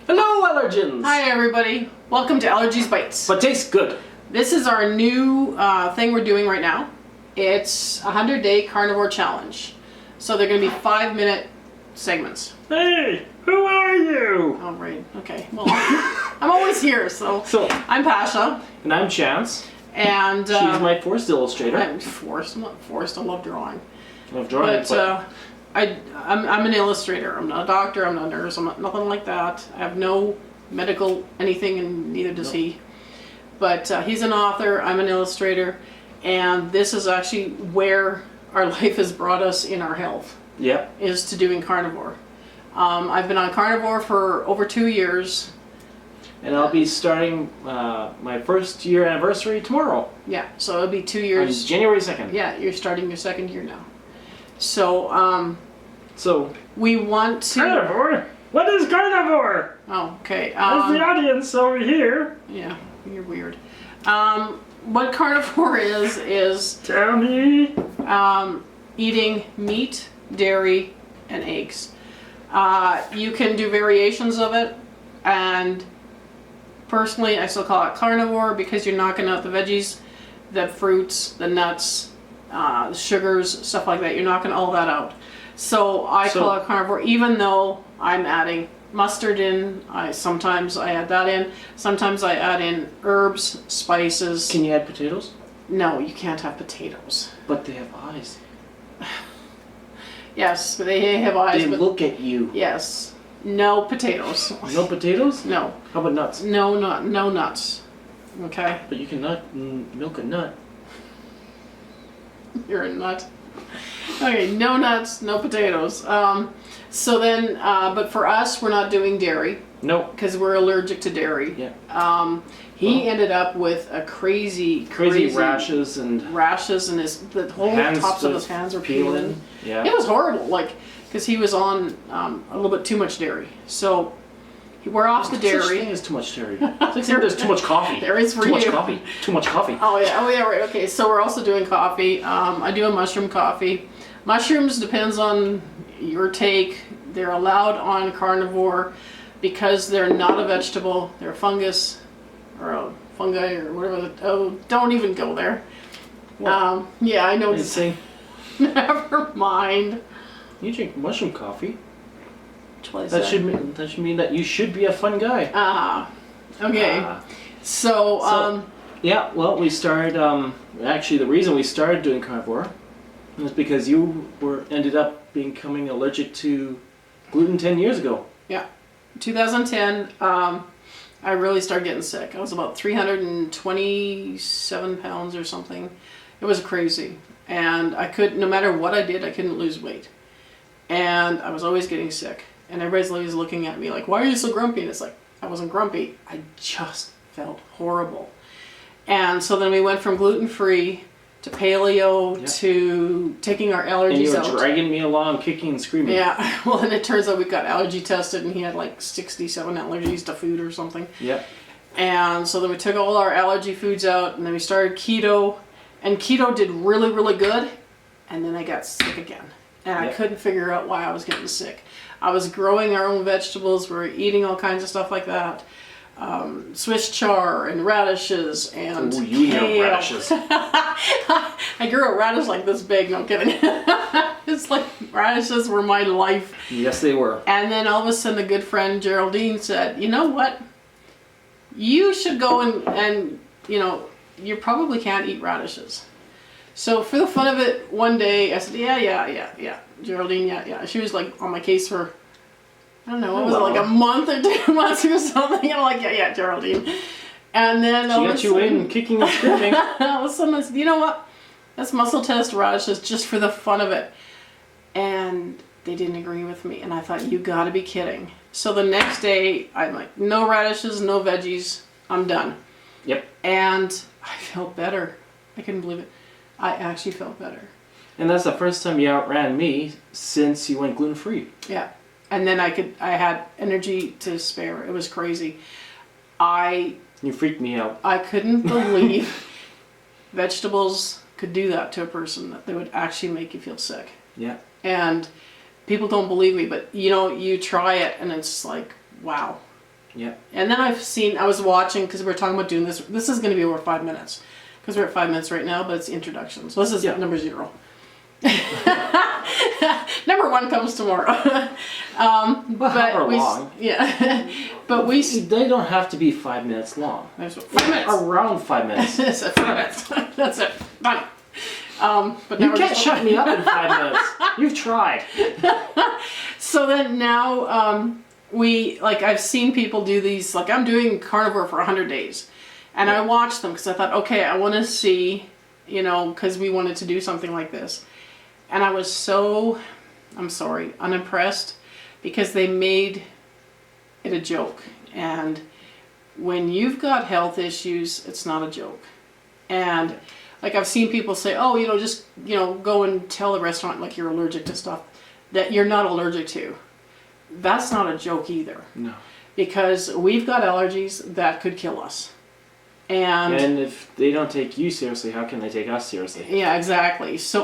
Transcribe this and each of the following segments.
Hello, allergens! Hi everybody, welcome to Allergies Bites. But tastes good. This is our new thing we're doing right now. It's a 100-day carnivore challenge. So they're going to be 5-minute segments. Hey, who are you? Oh, right, okay. Well, I'm always here, so I'm Pascha. And I'm Chance. And she's my forced illustrator. I'm not forced, I love drawing. Love drawing, but I'm an illustrator. I'm not a doctor, I'm not a nurse, I'm not, nothing like that. I have no medical anything, and neither does he. But he's an author, I'm an illustrator, and this is actually where our life has brought us in our health. Yeah. Is to doing carnivore. I've been on carnivore for over 2 years. And I'll be starting my first year anniversary tomorrow. Yeah, so it'll be 2 years. On January 2nd. Yeah, you're starting your second year now. So, so we want to... Carnivore? What is carnivore? Oh, okay. There's the audience over here. Yeah, you're weird. What carnivore is... Tell me. Eating meat, dairy, and eggs. You can do variations of it, and personally I still call it carnivore because you're knocking out the veggies, the fruits, the nuts, the sugars, stuff like that. You're knocking all that out. So I call it carnivore, even though I'm adding mustard in. Sometimes I add that in. Sometimes I add in herbs, spices. Can you add potatoes? No, you can't have potatoes. But they have eyes. Yes, they have eyes. They look at you. Yes. No potatoes. No potatoes? No. How about nuts? No nuts. Okay? But you can milk a nut. You're a nut. Okay, no nuts, no potatoes. So then, but for us, we're not doing dairy. No. Because we're allergic to dairy. Yeah. He ended up with a crazy rashes and the whole tops of his hands were peeling. Yeah. It was horrible, like, because he was on a little bit too much dairy. So we're off the dairy. Such thing as too much dairy. There's too much coffee. There is for too you. Much coffee. Too much coffee. Oh yeah, right. Okay, so we're also doing coffee. I do a mushroom coffee. Mushrooms depends on your take. They're allowed on carnivore because they're not a vegetable. They're a fungus or a fungi or whatever. Don't even go there. Yeah, I know. Never mind. You drink mushroom coffee. That should mean that you should be a fun guy. Okay. So yeah, well, we started. Actually, the reason we started doing carnivore was because you ended up becoming allergic to gluten 10 years ago. Yeah, 2010. I really started getting sick. I was about 327 pounds or something. It was crazy, and no matter what I did, I couldn't lose weight, and I was always getting sick. And everybody's always looking at me like, why are you so grumpy? And it's like, I wasn't grumpy. I just felt horrible. And so then we went from gluten-free to paleo to taking our allergies out. And you were dragging me along, kicking and screaming. Yeah. Well, and it turns out we got allergy tested, and he had like 67 allergies to food or something. Yep. And so then we took all our allergy foods out, and then we started keto. And keto did really, really good. And then I got sick again. And I couldn't figure out why I was getting sick. I was growing our own vegetables. We were eating all kinds of stuff like that. Swiss chard and radishes and kale. Radishes. I grew a radish like this big. No, I'm kidding. It's like radishes were my life. Yes, they were. And then all of a sudden, a good friend Geraldine said, "You know what? You should go and you probably can't eat radishes." So for the fun of it, one day I said, yeah, Geraldine, yeah. She was like on my case for, I don't know, what was it, like a month or 2 months or something. And I'm like, yeah, Geraldine. And then she got you in kicking and screaming. All of a sudden I said, you know what? Let's muscle test radishes just for the fun of it. And they didn't agree with me. And I thought, you gotta be kidding. So the next day, I'm like, no radishes, no veggies. I'm done. Yep. And I felt better. I couldn't believe it. I actually felt better. And that's the first time you outran me since you went gluten-free. Yeah. And then I had energy to spare. It was crazy. You freaked me out. I couldn't believe vegetables could do that to a person, that they would actually make you feel sick. Yeah. And people don't believe me, but you try it and it's like, wow. Yeah. And then I was watching, because we're talking about doing this. This is going to be over 5 minutes, because we're at 5 minutes right now, but it's the introduction. So this is number 0. Number 1 comes tomorrow. However long. Yeah. But They don't have to be 5 minutes long. There's 5 minutes. Around 5 minutes. It's 5 minutes. That's it. Done. But You can't shut me up in 5 minutes. You've tried. So then now, I've seen people do these, like I'm doing carnivore for 100 days. And I watched them because I thought, okay, I want to see, because we wanted to do something like this. And I was so, unimpressed, because they made it a joke. And when you've got health issues, it's not a joke. And like I've seen people say, oh, just, go and tell the restaurant like you're allergic to stuff that you're not allergic to. That's not a joke either. No. Because we've got allergies that could kill us. And if they don't take you seriously, how can they take us seriously? Yeah, exactly. So,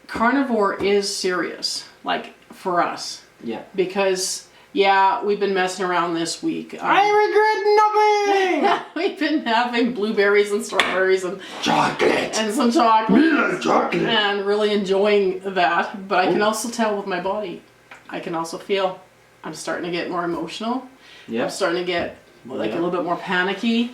carnivore is serious, like, for us. Yeah. Because, we've been messing around this week. I regret nothing! We've been having blueberries and strawberries and chocolate! And some chocolate. We like chocolate! And really enjoying that. But I can also tell with my body. I can also feel I'm starting to get more emotional. Yeah. I'm starting to get a little bit more panicky.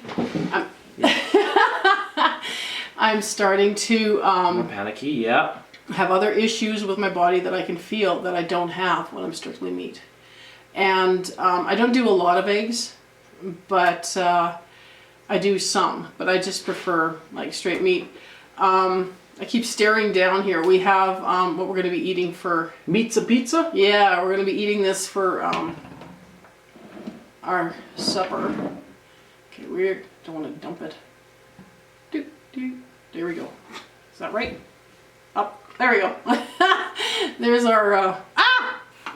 I'm starting to more panicky, yeah. Have other issues with my body that I can feel that I don't have when I'm strictly meat. And I don't do a lot of eggs, but I do some. But I just prefer like straight meat. I keep staring down here. We have what we're going to be eating for... Pizza? Yeah, we're going to be eating this for our supper. Okay, we don't want to dump it. There we go. Is that right? Up. There we go. There's our...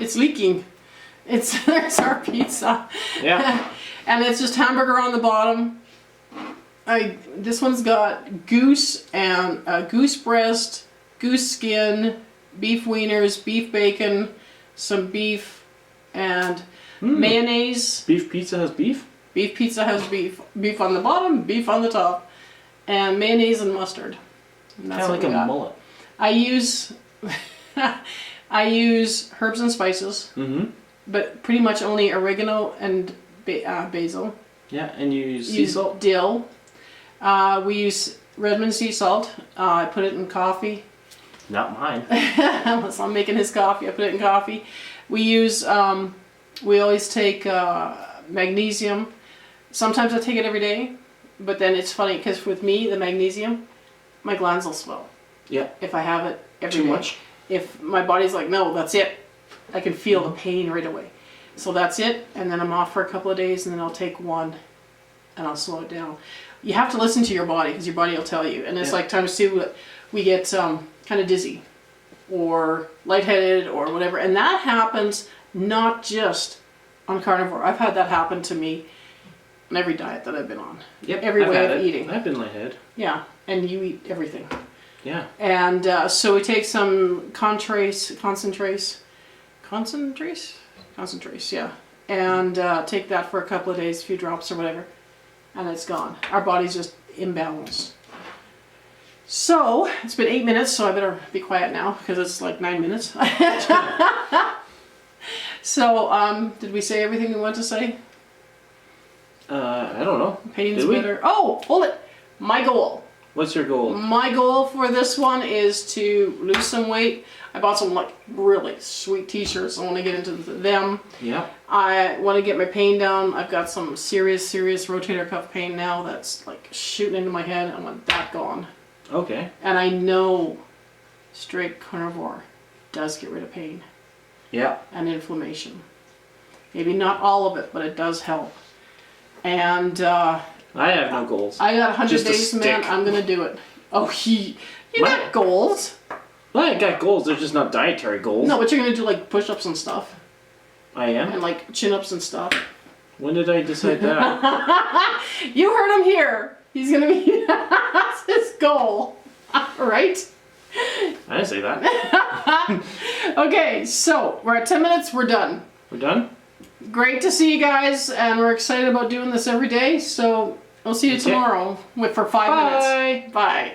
It's leaking. There's our pizza. Yeah. And it's just hamburger on the bottom. This one's got goose and goose breast, goose skin, beef wieners, beef bacon, some beef, and mayonnaise. Beef pizza has beef? Beef pizza has beef. Beef on the bottom, beef on the top, and mayonnaise and mustard. And Kind of like a mullet. I use herbs and spices, but pretty much only oregano and basil. Yeah, and you use sea salt? Dill. We use Redmond sea salt. I put it in coffee. Not mine. Unless I'm making his coffee, I put it in coffee. We use, we always take magnesium. Sometimes I take it every day, but then it's funny because with me, the magnesium, my glands will swell. Yeah. If I have it every day. Too much? If my body's like, no, that's it. I can feel the pain right away. So that's it, and then I'm off for a couple of days, and then I'll take one, and I'll slow it down. You have to listen to your body, because your body will tell you. And it's like times 2, we get kind of dizzy, or lightheaded, or whatever. And that happens not just on carnivore. I've had that happen to me on every diet that I've been on. Yep, every way of eating. I've been lightheaded. Yeah, and you eat everything. Yeah. And so we take some concentrates, yeah. And take that for a couple of days, a few drops or whatever. And it's gone. Our body's just imbalanced. So, it's been 8 minutes, so I better be quiet now, because it's like 9 minutes. So, did we say everything we wanted to say? I don't know. Pain's better. Oh, hold it! My goal. What's your goal? My goal for this one is to lose some weight. I bought some like really sweet t-shirts. I want to get into them. Yeah. I want to get my pain down. I've got some serious rotator cuff pain now that's like shooting into my head. I want that gone. Okay. And I know straight carnivore does get rid of pain. Yeah. And inflammation. Maybe not all of it, but it does help. And I have no goals. I got 100 Just a days, man. stick. I'm gonna do it. Oh, you got goals? Well, I got goals. They're just not dietary goals. No, but you're gonna do like push-ups and stuff, I am? and like chin-ups and stuff. When did I decide that? You heard him here. He's gonna be. That's his goal, right? I didn't say that. Okay, so we're at 10 minutes. We're done. We're done? Great to see you guys, and we're excited about doing this every day. So we'll see you Okay. tomorrow for 5 minutes. Bye. Bye.